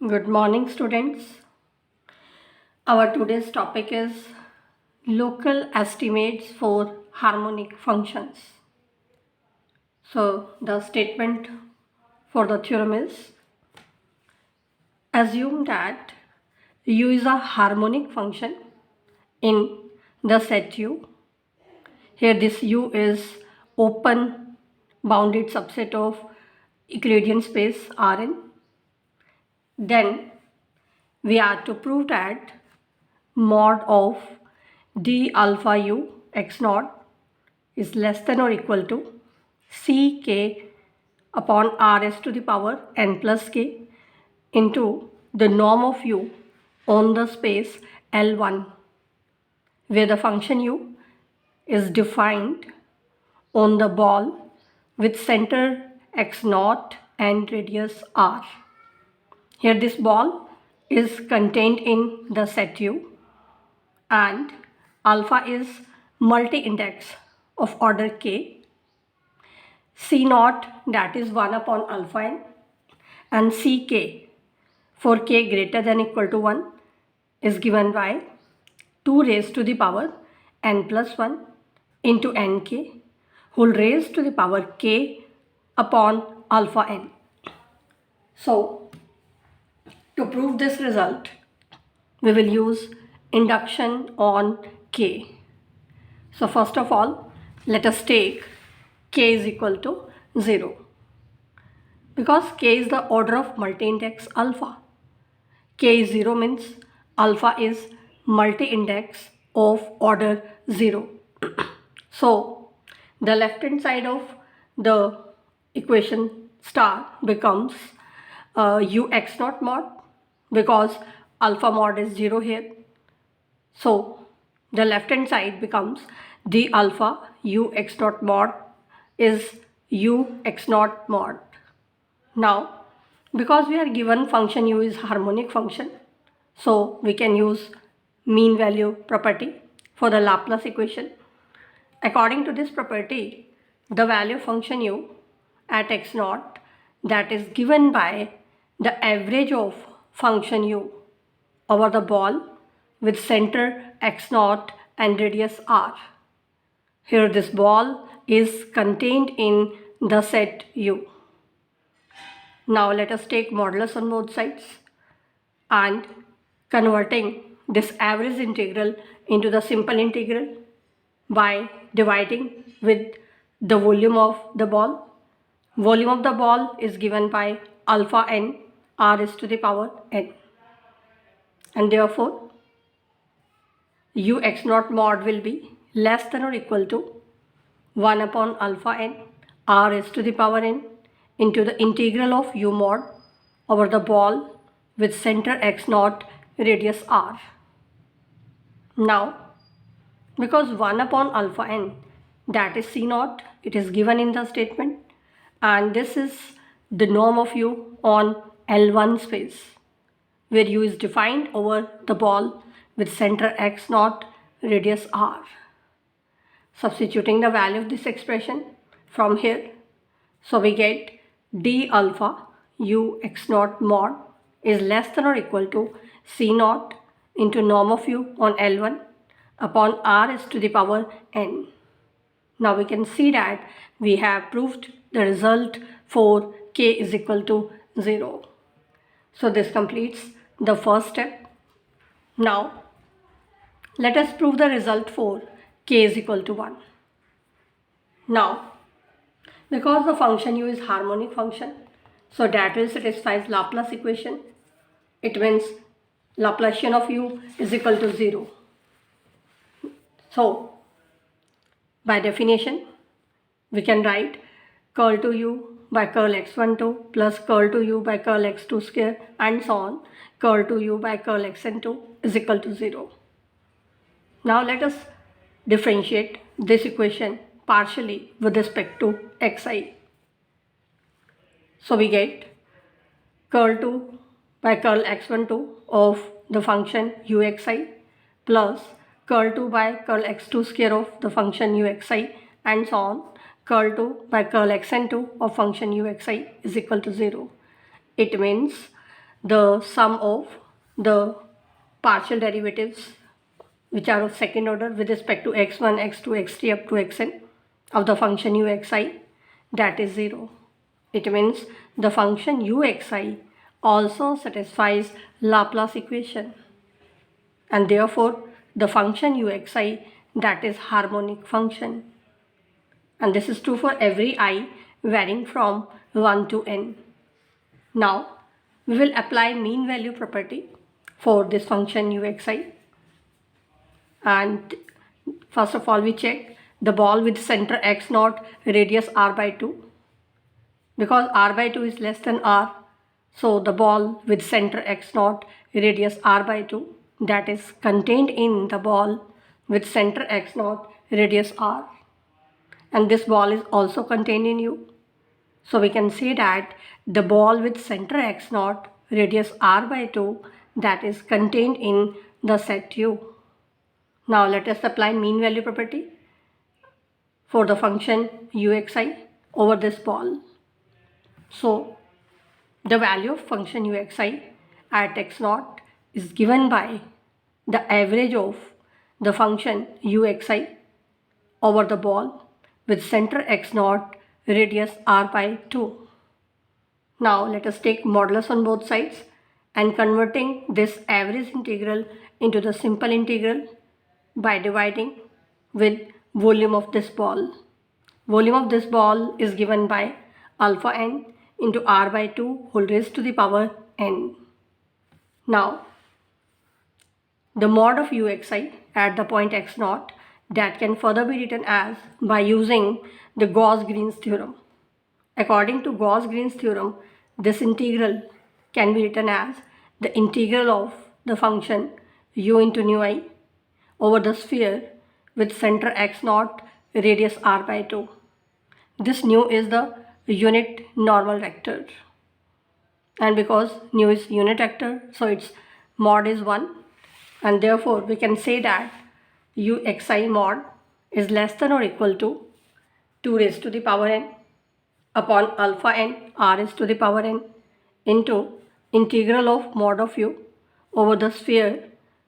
Good morning, students. Our today's topic is local estimates for harmonic functions. So, the statement for the theorem is assume that U is a harmonic function in the set U. Here, this U is open bounded subset of Euclidean space Rn. Then, we are to prove that mod of d alpha u x naught is less than or equal to ck upon rs to the power n plus k into the norm of u on the space L1, where the function u is defined on the ball with center x naught and radius r. Here this ball is contained in the set U and alpha is multi-index of order k, C naught that is 1 upon alpha n, and Ck for k greater than equal to 1 is given by 2 raised to the power n plus 1 into nk whole raised to the power k upon alpha n. So, to prove this result, we will use induction on k. So first of all, let us take k is equal to 0. Because k is the order of multi-index alpha. K is 0 means alpha is multi-index of order 0. So the left hand side of the equation star becomes ux naught mod, because alpha mod is 0 here. So the left hand side becomes d alpha u x naught mod is u x naught mod. Now, because we are given function u is harmonic function, so we can use mean value property for the Laplace equation. According to this property, the value of function u at x naught, that is given by the average of function u over the ball with center x naught and radius r. Here this ball is contained in the set U. Now let us take modulus on both sides and converting this average integral into the simple integral by dividing with the volume of the ball. Volume of the ball is given by alpha n r is to the power n, and therefore u x naught mod will be less than or equal to 1 upon alpha n r is to the power n into the integral of u mod over the ball with center x naught radius r. Now, because 1 upon alpha n, that is c naught, it is given in the statement, and this is the norm of u on L1 space, where u is defined over the ball with center x naught radius r. Substituting the value of this expression from here, so we get d alpha u x naught mod is less than or equal to c naught into norm of u on L1 upon r is to the power n. Now we can see that we have proved the result for k is equal to 0. So this completes the first step. Now let us prove the result for k is equal to 1. Now, because the function u is harmonic function, so that will satisfy Laplace equation. It means Laplacian of u is equal to 0. So, by definition, we can write curl to u by curl x12 plus curl to u by curl x2 square and so on, curl to u by curl xn2 is equal to 0. Now let us differentiate this equation partially with respect to xi. So we get curl 2 by curl x12 of the function uxi plus curl 2 by curl x2 square of the function uxi and so on, curl 2 by curl xn2 of function uxi is equal to 0. It means the sum of the partial derivatives which are of second order with respect to x1, x2, x3 up to xn of the function uxi, that is 0. It means the function uxi also satisfies Laplace equation, and therefore the function uxi, that is harmonic function, and this is true for every I varying from 1 to n. Now we will apply mean value property for this function uxi, and first of all we check the ball with center x naught, radius r by 2. Because r by 2 is less than r, so the ball with center x naught, radius r by 2, that is contained in the ball with center x naught, radius r, and this ball is also contained in u. So we can say that the ball with center x naught, radius r by 2, that is contained in the set u. Now let us apply mean value property for the function uxi over this ball. So the value of function uxi at x naught is given by the average of the function uxi over the ball with center x naught, radius r by 2. Now let us take modulus on both sides and converting this average integral into the simple integral by dividing with volume of this ball. Volume of this ball is given by alpha n into r by 2 whole raised to the power n. Now the mod of uxi at the point x naught, that can further be written as by using the Gauss-Green's theorem. According to Gauss-Green's theorem, this integral can be written as the integral of the function u into nu I over the sphere with center x naught, radius r by 2. This nu is the unit normal vector, and because nu is unit vector, so its mod is 1, and therefore we can say that uxi mod is less than or equal to 2 raised to the power n upon alpha n r raised to the power n into integral of mod of u over the sphere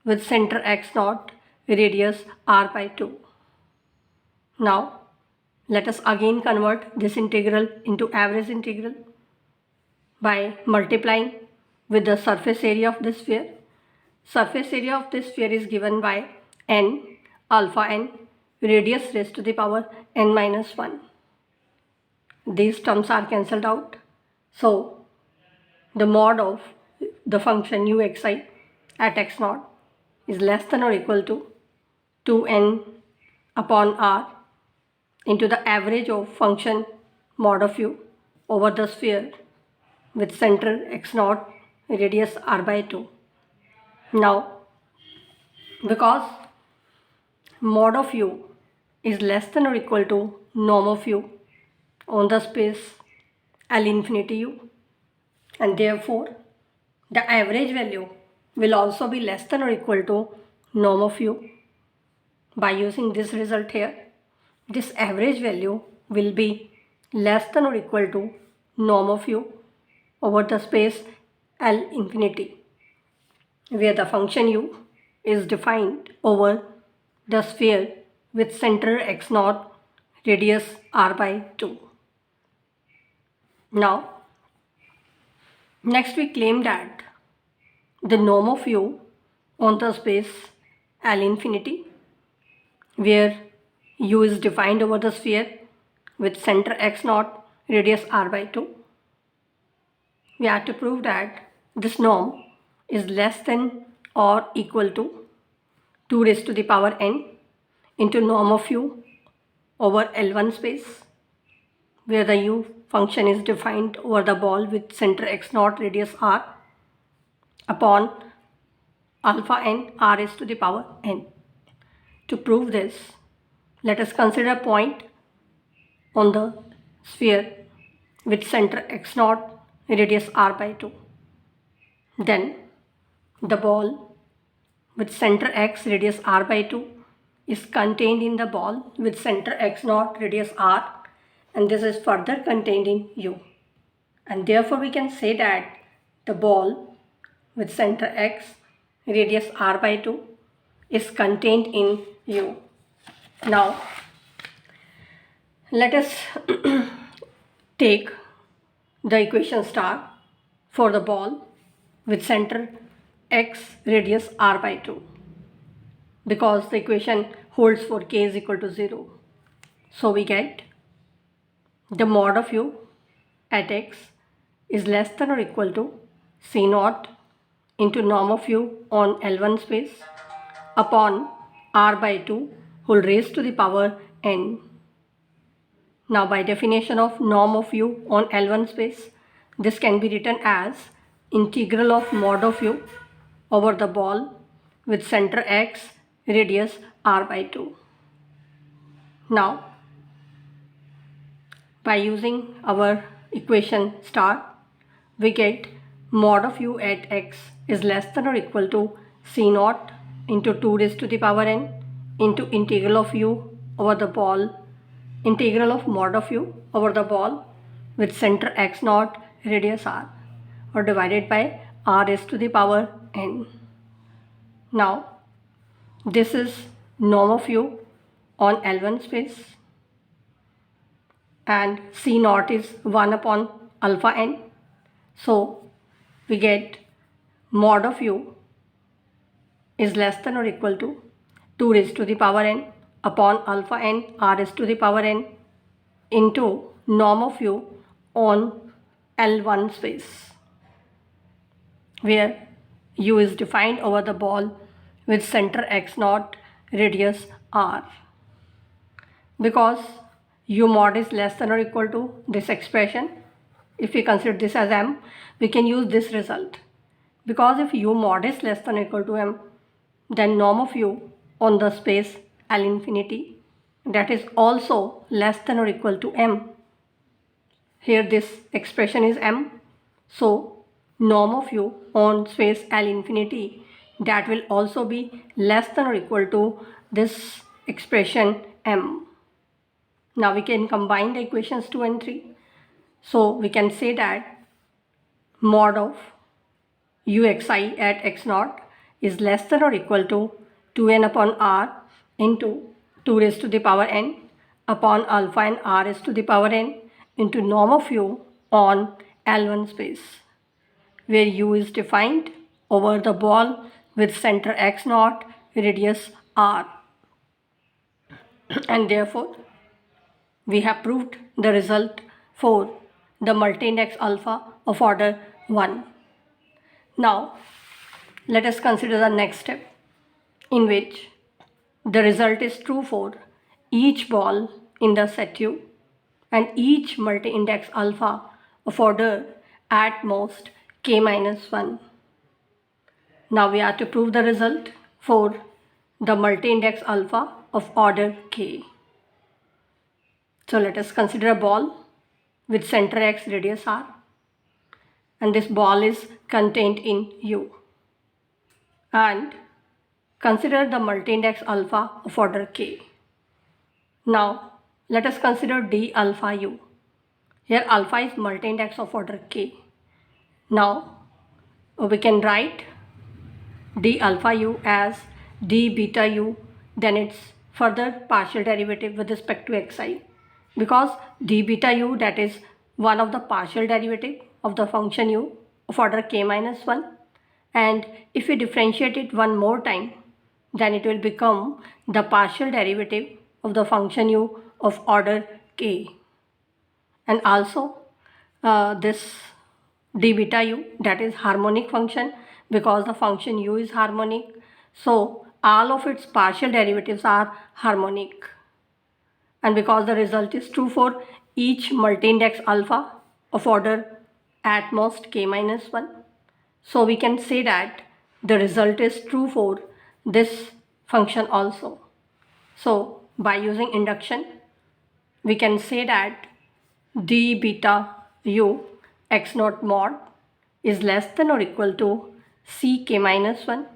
with center x naught, radius r by 2. Now let us again convert this integral into average integral by multiplying with the surface area of this sphere. Surface area of this sphere is given by n alpha n radius raised to the power n minus 1. These terms are cancelled out. So the mod of the function uxi at x naught is less than or equal to 2n upon r into the average of function mod of u over the sphere with center x naught, radius r by 2. Now because mod of u is less than or equal to norm of u on the space L infinity u, and therefore the average value will also be less than or equal to norm of u. By using this result here, this average value will be less than or equal to norm of u over the space L infinity, where the function u is defined over the sphere with center x naught, radius r by 2. Now next we claim that the norm of u on the space L infinity, where u is defined over the sphere with center x naught, radius r by 2, we have to prove that this norm is less than or equal to 2 raised to the power n into norm of u over L1 space, where the u function is defined over the ball with center x naught, radius r, upon alpha n r raised to the power n. To prove this, let us consider a point on the sphere with center x naught, radius r by 2. Then the ball with center x, radius r by 2 is contained in the ball with center x naught, radius r, and this is further contained in u, and therefore we can say that the ball with center x, radius r by 2 is contained in U. Now, let us take the equation star for the ball with center x, radius r by 2, because the equation holds for k is equal to 0. So we get the mod of U at x is less than or equal to C naught into norm of U on L1 space upon R by 2 whole raised to the power n. Now by definition of norm of U on L1 space, this can be written as integral of mod of U over the ball with center x, radius r by 2. Now by using our equation star, we get mod of U at x is less than or equal to C naught into 2 raised to the power n into integral of U over the ball, integral of mod of U over the ball with center x naught, radius r, or divided by r raised to the power n. Now this is norm of U on L1 space and C naught is 1 upon alpha n. So we get mod of U is less than or equal to 2 raised to the power n upon alpha n r raised to the power n into norm of U on L1 space, where U is defined over the ball with center x naught, radius r. Because U mod is less than or equal to this expression, if we consider this as m, we can use this result. Because if U mod is less than or equal to m, then norm of U on the space L infinity, that is also less than or equal to m. Here this expression is m, so norm of U on space L infinity, that will also be less than or equal to this expression m. Now we can combine the equations 2 and 3. So we can say that mod of uxi at x naught is less than or equal to 2n upon r into 2 raised to the power n upon alpha n r raised to the power n into norm of U on L1 space, where U is defined over the ball with center x naught, radius r. And therefore we have proved the result for the multi-index alpha of order 1. Now let us consider the next step, in which the result is true for each ball in the set U and each multi-index alpha of order at most k minus 1. Now we are to prove the result for the multi-index alpha of order k. So let us consider a ball with center x, radius r, and this ball is contained in U. And consider the multi-index alpha of order k. Now let us consider d alpha U. Here alpha is multi-index of order k. Now we can write d alpha U as d beta U, then its further partial derivative with respect to xi, because d beta U, that is one of the partial derivative of the function U of order k minus 1, and if we differentiate it one more time, then it will become the partial derivative of the function U of order k. And also this d beta U, that is harmonic function, because the function U is harmonic, so all of its partial derivatives are harmonic. And because the result is true for each multi-index alpha of order at most k minus 1, so we can say that the result is true for this function also. So by using induction, we can say that d beta U x naught mod is less than or equal to c k minus 1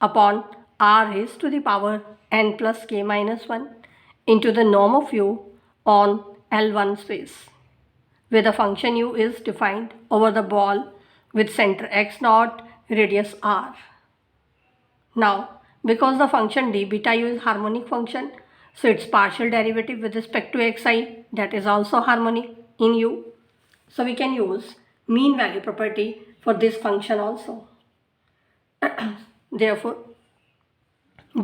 upon r raised to the power n plus k minus 1 into the norm of U on L1 space, where the function U is defined over the ball with center x naught, radius r. Now, because the function d beta u is harmonic function, so its partial derivative with respect to xi, that is also harmonic in u. So we can use mean value property for this function also. Therefore,